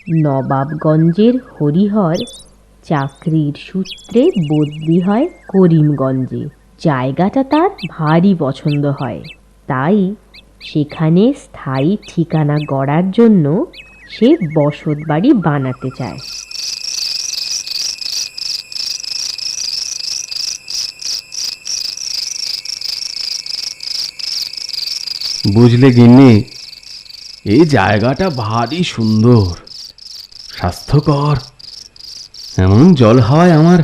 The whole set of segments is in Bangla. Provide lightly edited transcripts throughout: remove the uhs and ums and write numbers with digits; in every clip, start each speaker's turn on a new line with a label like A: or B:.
A: নবাবগঞ্জের হরিহর চাকরির সূত্রে বদলি হয় করিমগঞ্জে। জায়গাটা তার ভারী পছন্দ হয়, তাই সেখানে স্থায়ী ঠিকানা গড়ার জন্য সে বসতবাড়ি বানাতে চায়।
B: বুঝলে গিন্নি, এই জায়গাটা ভারী সুন্দর, স্বাস্থ্যকর। এমন জল হাওয়ায় আমার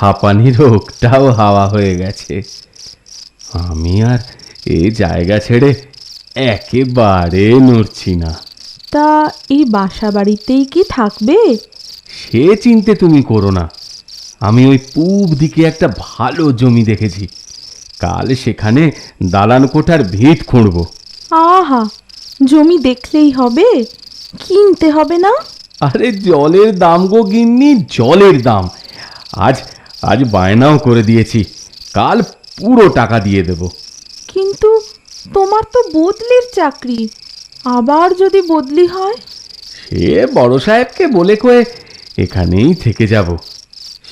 B: হাঁপানি রোগটাও হাওয়া হয়ে গেছে। আমি আর এই জায়গা ছেড়ে একেবারে নড়ছি না।
C: তা এই বাসা বাড়িতেই কি থাকবে?
B: সে চিন্তে তুমি করো না। আমি ওই পূব দিকে একটা ভালো জমি দেখেছি, কাল সেখানে দালান কোঠার ভিত খুঁড়ব।
C: আহা, জমি দেখলেই হবে, কিনতে হবে না?
B: আরে জলের দাম গো গিন্নি, জলের দাম। আজ আজ বায়নাও করে দিয়েছি, কাল পুরো টাকা দিয়ে দেব।
C: কিন্তু তোমার তো বদলির চাকরি, আবার যদি বদলি হয়?
B: সে বড় সাহেবকে বলে কয়ে এখানেই থেকে যাব,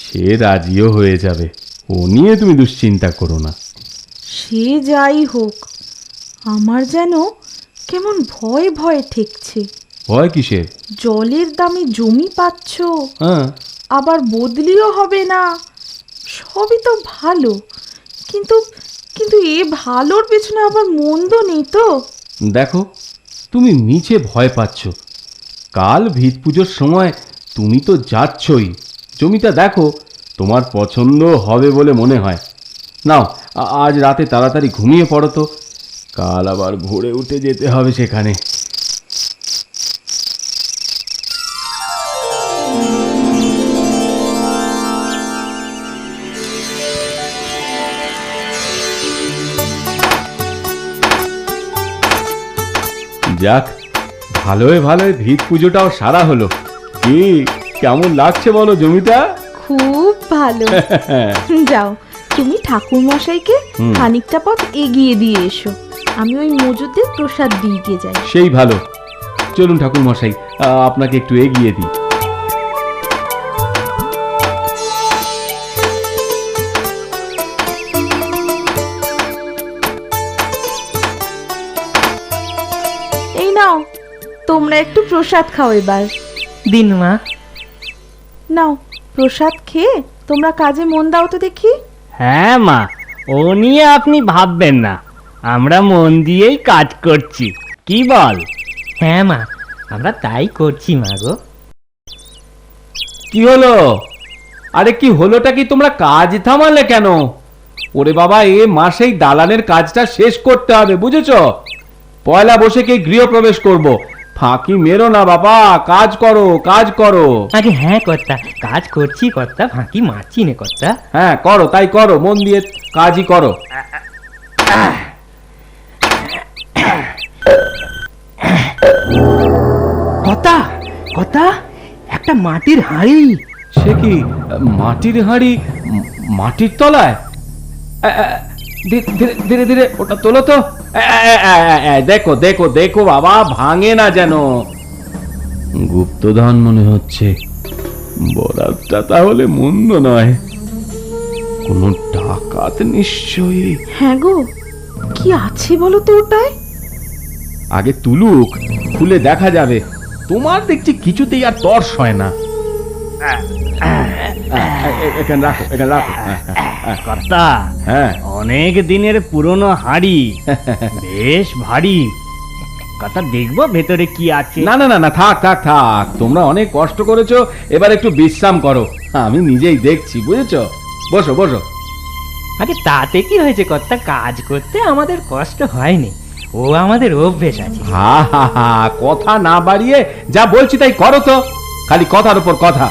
B: সে রাজিও হয়ে যাবে। ও নিয়ে তুমি দুশ্চিন্তা করো না।
C: সে যাই হোক, আমার যেন কেমন ভয় ভয় ঠেকছে।
B: ভয় কিসের?
C: জলের দামে জমি পাচ্ছ,
B: হ্যাঁ,
C: আবার বদলিও হবে না, সবই তো ভালো, কিন্তু কিন্তু এ ভালোর পেছনে আবার মন্দ নেই তো?
B: দেখো, তুমি মিছে ভয় পাচ্ছ। কাল ভিত পুজোর সময় তুমি তো যাচ্ছই, জমিটা দেখো, তোমার পছন্দ হবে বলে মনে হয়। নাও, আজ রাতে তাড়াতাড়ি ঘুমিয়ে পড়ো তো, কাল আবার ভোরে উঠে যেতে হবে সেখানে। যাক, ভালোই ভালোই ভিত পুজোটাও সারা হলো। কি কেমন লাগছে বলো জমিটা?
C: খুব ভালো। যাও, তুমি ঠাকুর মশাইকে খানিকটা পথ এগিয়ে দিয়ে এসো, আমি ওই মজুদের প্রসাদ দিয়ে গিয়ে যাই।
B: সেই ভালো, চলুন ঠাকুর মশাই, আপনাকে একটু এগিয়ে দিই।
C: এই নাও, তোমরা একটু প্রসাদ খাও এবার।
D: দিন মা।
C: নাও, প্রসাদ খেয়ে তোমরা কাজে মন দাও তো দেখি।
D: হ্যাঁ মা, ও নিয়ে আপনি ভাববেন না, আমরা মন দিয়েই কাজ করছি, কি বল? হ্যাঁ মা, আমরা তাই করছি মা গো।
B: কি হলো? আরে কি হলোটা কি? তোমরা কাজ থামালে কেন? ওরে বাবা, এ মাসেই দালানের কাজটা শেষ করতে হবে, বুঝেছো? পয়লা বৈশাখে গৃহপ্রবেশ করব। ফাঁকি মেরো না বাবা, কাজ করো, কাজ করো।
D: আগে হ্যাঁ কর্তা, কাজ করছি কর্তা, ফাঁকি মারছি নে কর্তা।
B: হ্যাঁ করো, তাই করো, মন দিয়ে কাজই করো।
D: কর্তা, কর্তা, একটা মাটির হাঁড়ি।
B: সে কি, মাটির হাঁড়ি মাটির তলায়? ধীরে ধীরে ধীরে ওটা তোলো তো। দেখো দেখো দেখো বাবা, ভাঙে না যেন। গুপ্তধন মনে হচ্ছে, বরাতটা তাহলে মন্দ নয়। কোনো ডাকাত নিশ্চয়ই।
C: হ্যাঁ গো, কি আছে বলো তো ওটায়?
B: আগে তুলুক, খুলে দেখা যাবে। তোমার দেখছি কিছুতেই আর তর্স হয় না। এখানে রাখো, এখানে রাখো।
D: কর্তা,
B: হ্যাঁ,
D: অনেক দিনের পুরনো হাঁড়ি, বেশ ভারী। কর্তা, দেখবো ভেতরে কি আছে?
B: না না না না, থাক থাক থাক, তোমরা অনেক কষ্ট করেছো, এবার একটু বিশ্রাম করো, আমি নিজেই দেখছি, বুঝেছো? বসো বসো।
D: আগে তাতে কি হয়েছে কর্তা, কাজ করতে আমাদের কষ্ট হয়নি, ও আমাদের অভ্যেস আছে।
B: হা হা হা, কথা না বাড়িয়ে যা বলছি তাই করো তো, খালি কথার উপর কথা।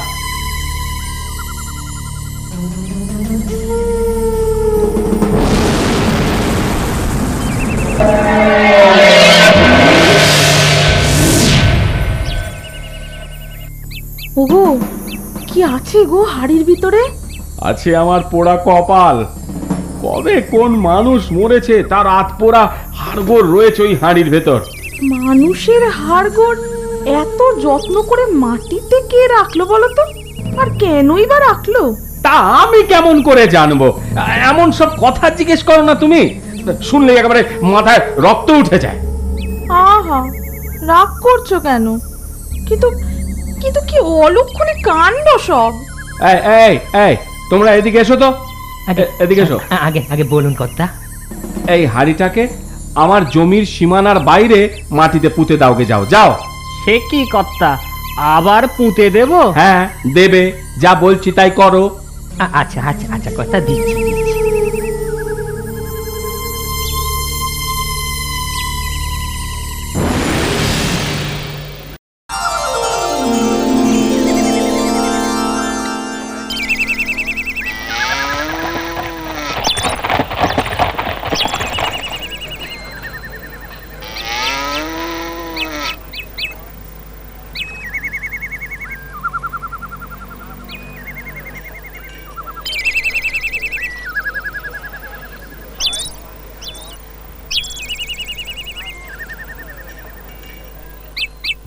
C: ওগো, কি আছে গো হাড়ির ভিতরে?
B: আছে আমার পোড়া কপাল। কবে কোন মানুষ মরেছে তার আতপোড়া হাড়গোড় রয়েছে ওই হাঁড়ির ভেতর।
C: মানুষের হাড়গোড়? এত যত্ন করে মাটিতে কে রাখলো বলো তো? আর কেনই বা রাখলো?
B: তা আমি কেমন করে জানবো? এমন সব কথা জিজ্ঞেস করো না তুমি, শুনলে একেবারে মাথায় রক্ত উঠে যায়।
C: আহা, রাগ করছো কেন? কিন্তু কিন্তু কি অলক্ষণে কাণ্ড সব!
B: এই এই এই, তোমরা এদিকে এসো তো, এদিকে এসো।
D: আগে আগে বলুন কর্তা।
B: এই হাড়িটাকে আমার জমির সীমানার বাইরে মাটিতে পুঁতে দাওগে, যাও যাও।
D: সে কি কর্তা, আবার পুঁতে দেব?
B: হ্যাঁ দেবে, যা বলছি তাই করো।
D: আচ্ছা আচ্ছা আচ্ছা কর্তা, দিচ্ছি দিচ্ছি।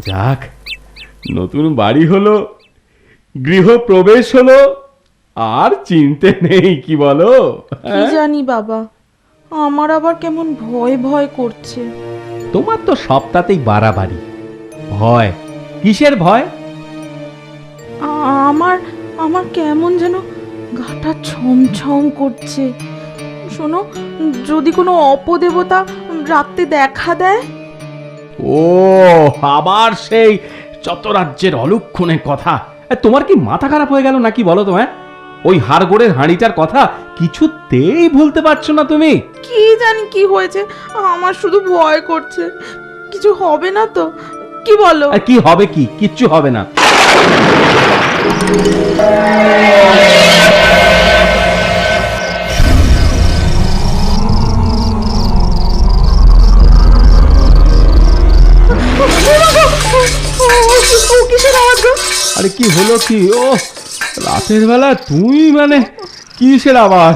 B: যাক, নতুন বাড়ি হলো, গৃহপ্রবেশ হলো, আর চিনতে নেই, কি বলো?
C: কি জানি বাবা, আমার আবার কেমন ভয় ভয় করছে।
B: তোমার তো সবটাতেই বাড়াবাড়ি। ভয় কিসের ভয়?
C: আমার আমার কেমন যেন গাটা ছমছম করছে। শোনো, যদি কোনো অপদেবতা রাত্রে দেখা দেয়?
B: ও, আবার সেই চতরাজ্যের অলক্ষণের কথা। তোমার কি মাথা খারাপ হয়ে গেল নাকি বলো তো? ওই হাড়গোড়ের হাঁড়িটার কথা কিছুতেই ভুলতে পারছো না তুমি?
C: কি জানি কি হয়েছে, আমার শুধু ভয় করছে। কিছু হবে না তো? কি বলো?
B: কি হবে? কি কিচ্ছু হবে না। আরে কি হলো কি? ও, রাতের বেলা তুমি মানে কিসের আবার?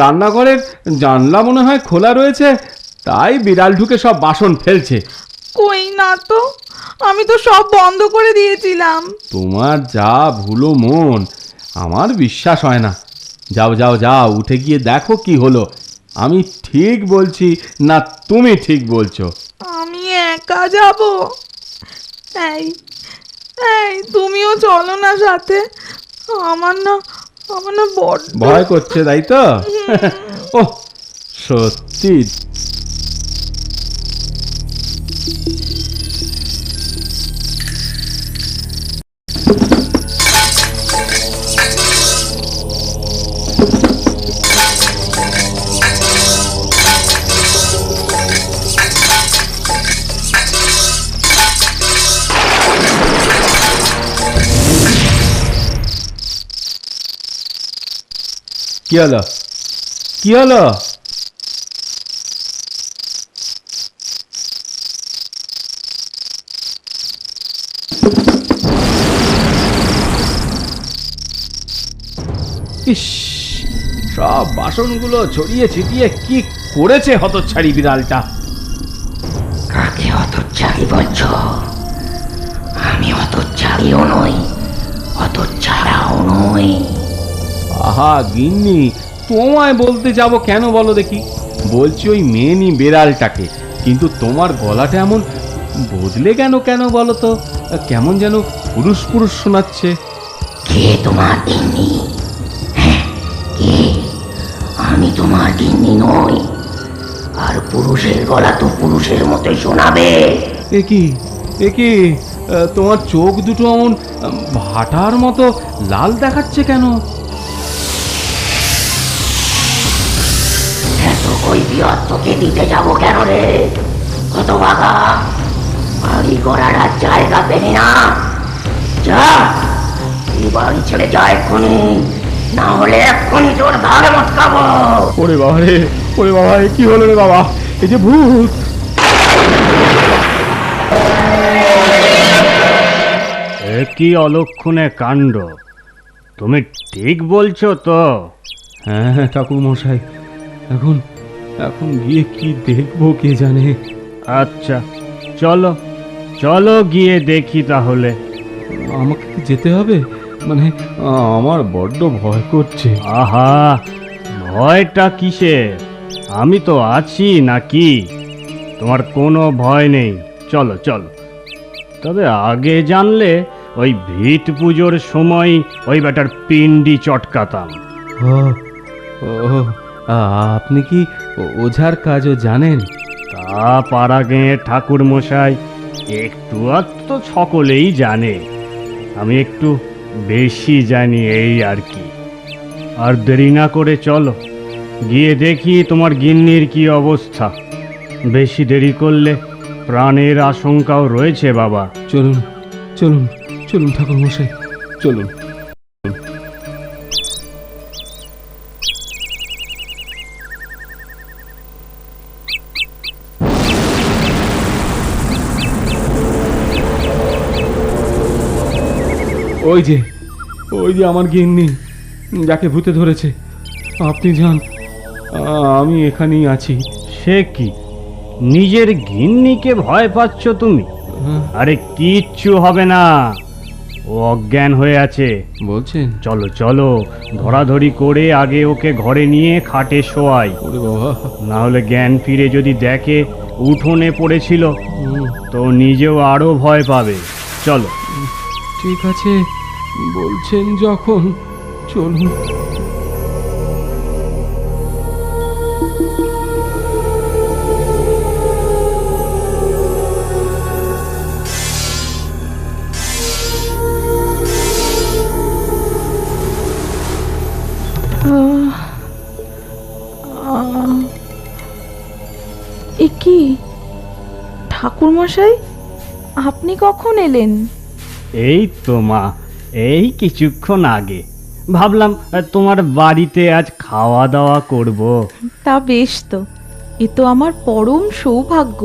B: রান্নাঘরের জানলা মনে হয় খোলা রয়েছে, তাই বিড়াল ঢুকে সব বাসন ফেলছে।
C: কই না তো, আমি তো সব বন্ধ করে দিয়েছিলাম।
B: তোমার যা ভুলো মন, আমার বিশ্বাস হয় না। যাও যাও যাও, উঠে গিয়ে দেখো কি হলো। আমি ঠিক বলছি না তুমি ঠিক বলছো?
C: আমি একা যাব? এই এই, তুমিও চলো না সাথে। আমার না বড্ড
B: ভয় করছে, তাই তো? ও সত্যি। কি হলো? কি হলো? ইস, সব বাসনগুলো ছড়িয়ে ছিটিয়ে কি করেছে হতচ্ছাড়ি বিড়ালটা।
E: কাকে হতচ্ছাড়ি বলছো? আমি হতচ্ছাড়িও নই, হতচ্ছাড়াও নই।
B: আহা গিন্নি, তোমায় বলতে যাব কেন বলো দেখি? বলছি ওই মেনি বেড়ালটাকে। কিন্তু তোমার গলাটা এমন বদলে কেন কেন বলো তো? কেমন যেন পুরুষ পুরুষ শোনাচ্ছে।
E: কে তোমার গিন্নি? হ্যাঁ, কে? আমি তোমার গিন্নি নই। আর পুরুষের গলা তো পুরুষের মতোই শোনাবে।
B: এ কি তোমার চোখ দুটো এমন ভাটার মতো লাল দেখাচ্ছে কেন?
E: এত কৈফিয়ত তোকে দিতে যাব কেন রে? কত বাঘা, বাড়ি করার আর জায়গা পেনি না। যা, তুই বাড়ি ছেড়ে যা এক্ষুনি, না হলে এক্ষুনি তোর ধারে মটকাবো।
B: ওরে বাবা রে, ওরে বাবা, এ কি হলো রে বাবা? এই যে ভূত!
D: এ কি অলক্ষণে কাণ্ড! তুমি ঠিক বলছো তো?
B: হ্যাঁ ঠাকুর মশাই, এখন এখন গিয়ে কি দেখবো কে জানে।
D: আচ্ছা, চলো চলো গিয়ে দেখি তাহলে।
B: আমাকে কি যেতে হবে? মানে আমার বড্ড ভয় করছে।
D: আহা, ভয়টা কিসের? আমি তো আছি নাকি? তোমার কোনো ভয় নেই, চলো চলো। তবে আগে জানলে ওই ভিট পুজোর সময় ওই বেটার পিন্ডি চটকাতাম।
B: ও ও আপনি কি ওঝার কাজও জানেন?
D: তা পাড়া গেঁয়ে ঠাকুর মশাই একটু তো সকলেই জানে, আমি একটু বেশি জানি এই আর কি। আর দেরি না করে চলো, গিয়ে দেখি তোমার গিন্নির কি অবস্থা। বেশি দেরি করলে প্রাণের আশঙ্কাও রয়েছে বাবা।
B: চলুন চলুন চলুন ঠাকুর মশাই, চলুন। ওই যে আমার গিন্নি, যাকে ভূতে ধরেছে। আপনি যান, আমি এখানেই আছি।
D: সে কি, নিজের গিন্নিকে ভয় পাচ্ছ তুমি? আরে কিচ্ছু হবে না, ও অজ্ঞান হয়ে আছে।
B: বলছেন?
D: চলো চলো, ধরাধরি করে আগে ওকে ঘরে নিয়ে খাটে শোয়াই।
B: ওরে বাবা!
D: না হলে জ্ঞান ফিরে যদি দেখে উঠোনে পড়েছিল, তো নিজেও আরো ভয় পাবে। চলো।
B: ঠিক আছে, বলছেন যখন, চলুন।
C: এ কি ঠাকুর মশাই, আপনি কখন এলেন?
D: এই তো মা, এই কিছুক্ষণ আগে ভাবলাম তোমার বাড়িতে আজ খাওয়া দাওয়া করব।
C: তা বেশ তো, এ তো আমার পরম সৌভাগ্য।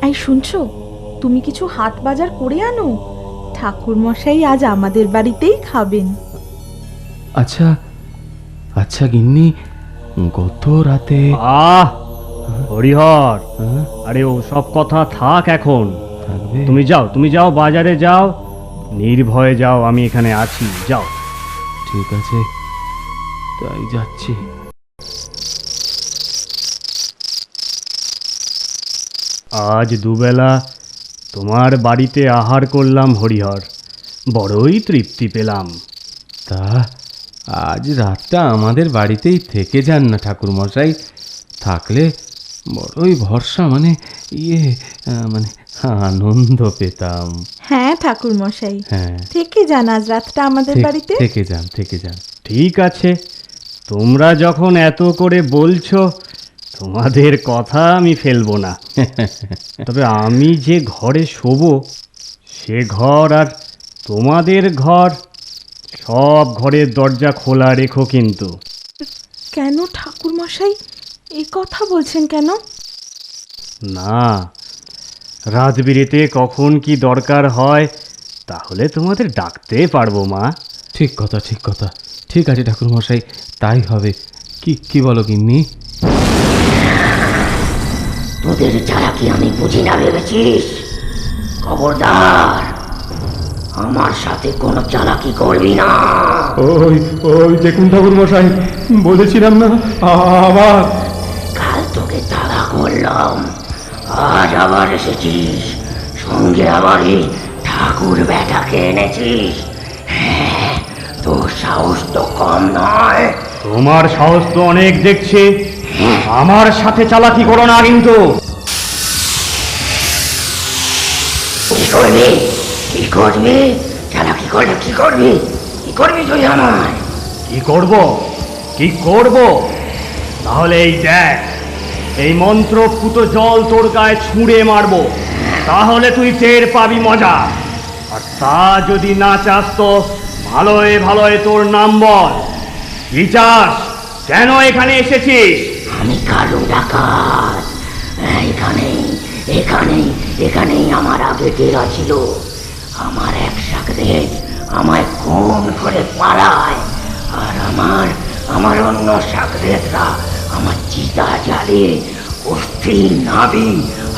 C: এই শুনছো, তুমি কিছু হাট বাজার করে আনো, ঠাকুর মশাই আজ আমাদের বাড়িতেই খাবেন।
B: আচ্ছা আচ্ছা গিন্নি, গত রাতে
D: আহ হরিহর, আরে ও সব কথা থাক এখন।
B: থাকবে?
D: তুমি যাও বাজারে যাও, নির্ভয়ে যাও, আমি এখানে আছি, যাও।
B: ঠিক আছে, তাই যাচ্ছি।
D: আজ দুবেলা তোমার বাড়িতে আহার করলাম হরিহর, বড়ই তৃপ্তি পেলাম।
B: তা আজ রাতটা আমাদের বাড়িতেই থেকে যান না ঠাকুর মশাই, থাকলে বড়ই ভরসা, মানে মানে আনন্দ পেতাম।
C: হ্যাঁ ঠাকুর মশাই,
B: হ্যাঁ,
C: থেকে যান আজ রাতটা আমাদের বাড়িতে।
B: থেকে যান, থেকে যান।
D: ঠিক আছে, তোমরা যখন এত করে বলছো, তোমাদের কথা আমি ফেলবো না। তবে আমি যে ঘরে শোবো, সে ঘর আর তোমাদের ঘর, সব ঘরের দরজা খোলা রেখো কিন্তু।
C: কেন ঠাকুর মশাই এই কথা বলছেন কেন?
D: না, রাত বিরেতে কখন কি দরকার হয় তাহলে তোমাদের ডাকতে পারবো মা।
B: ঠিক কথা, ঠিক কথা। ঠিক আছে ঠাকুর মশাই, তাই হবে। কি বলো গিন্নি?
E: তোদের চালাকি আমি বুঝি না ভেবেছিস? খবরদার, আমার সাথে কোনো চালাকি করবি না।
B: ওই দেখুন ঠাকুর মশাই, বলেছিলাম না, আবার
E: কাল তোকে তাড়া করলাম, আজ আবার এসেছিস, সঙ্গে আবার এই ঠাকুর বেটাকে এনেছিস। হ্যাঁ, তোর সাহস তো কম নয়।
D: তোমার সাহস তো অনেক দেখছি, আমার সাথে চালাকি করো না কিন্তু।
E: কি করবি? কি করবি? চালাকি করলে কি করবি? কি করবি তুই আমায়?
D: কি করব? তাহলে এই দেখ, এই মন্ত্রপুত জল তোর গায়ে ছুঁড়ে মারবো, তাহলে তুই টের পাবি মজা। আর তা যদি না চাস তো ভালোয় ভালোয় তোর নাম বল। কি চাস? কেন এখানে এসেছিস?
E: আমি কালু ডাকাত। এখানেই আমার আগে ডেরা ছিল। আমার এক সাকরেদ আমায় খুন করে পালায়, আর আমার অন্য সাকরেদরা আমার চিতা জ্বালিয়ে অস্থি, নাভি,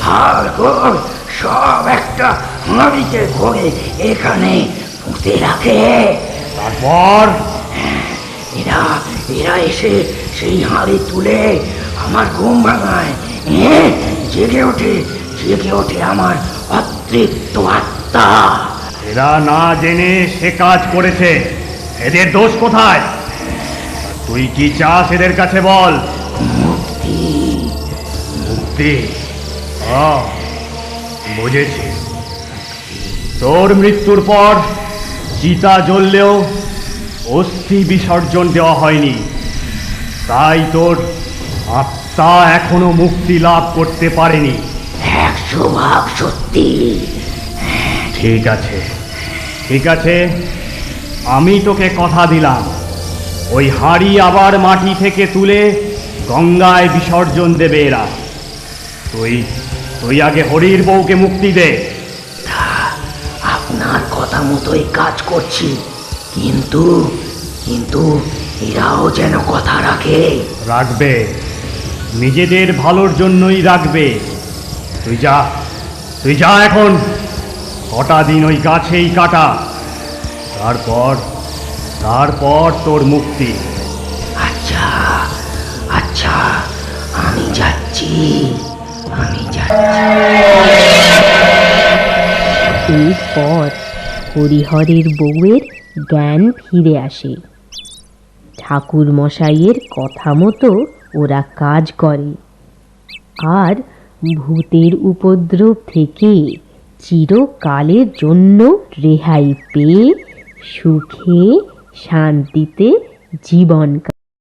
E: হাড়, গোড় সব একটা হাঁড়িতে করে এখানে পুঁতে রাখে।
D: তারপর
E: এরা এরা এসে সেই হাঁড়ি তুলে আমার ঘুম ভাঙায়। জেগে ওঠে আমার অতৃপ্ত আত্মা।
D: এরা না জেনে সে কাজ করেছে, এদের দোষ কোথায়? তুই কি চাস এদের কাছে বল?
E: মুক্তি।
D: মুক্তি? বুঝেছি। তোর মৃত্যুর পর চিতা জ্বললেও অস্থি বিসর্জন দেওয়া হয়নি, তাই তোর আত্মা এখনো মুক্তি লাভ করতে পারেনি।
E: 100% সত্যি।
D: ঠিক আছে, ঠিক আছে, আমি তোকে কথা দিলাম, ওই হাঁড়ি আবার মাটি থেকে তুলে গঙ্গায় বিসর্জন দেবে এরা। তুই আগে হরির বউকে মুক্তি দে।
E: আপনার কথা মতোই কাজ করছি, কিন্তু কিন্তু এরাও যেন কথা রাখে।
D: রাখবে, নিজেদের ভালোর জন্যই রাখবে। তুই যা এখন, কটা দিন ওই গাছেই কাটা, তারপর তোর মুক্তি।
E: আচ্ছা আচ্ছা, আমি যাচ্ছি।
A: এরপর হরিহরের বউয়ের জ্ঞান ফিরে আসে। ঠাকুর মশাইয়ের কথা মতো ওরা কাজ করে, আর ভূতের উপদ্রব থেকে চিরকালের জন্য রেহাই পেয়ে সুখে শান্তিতে জীবন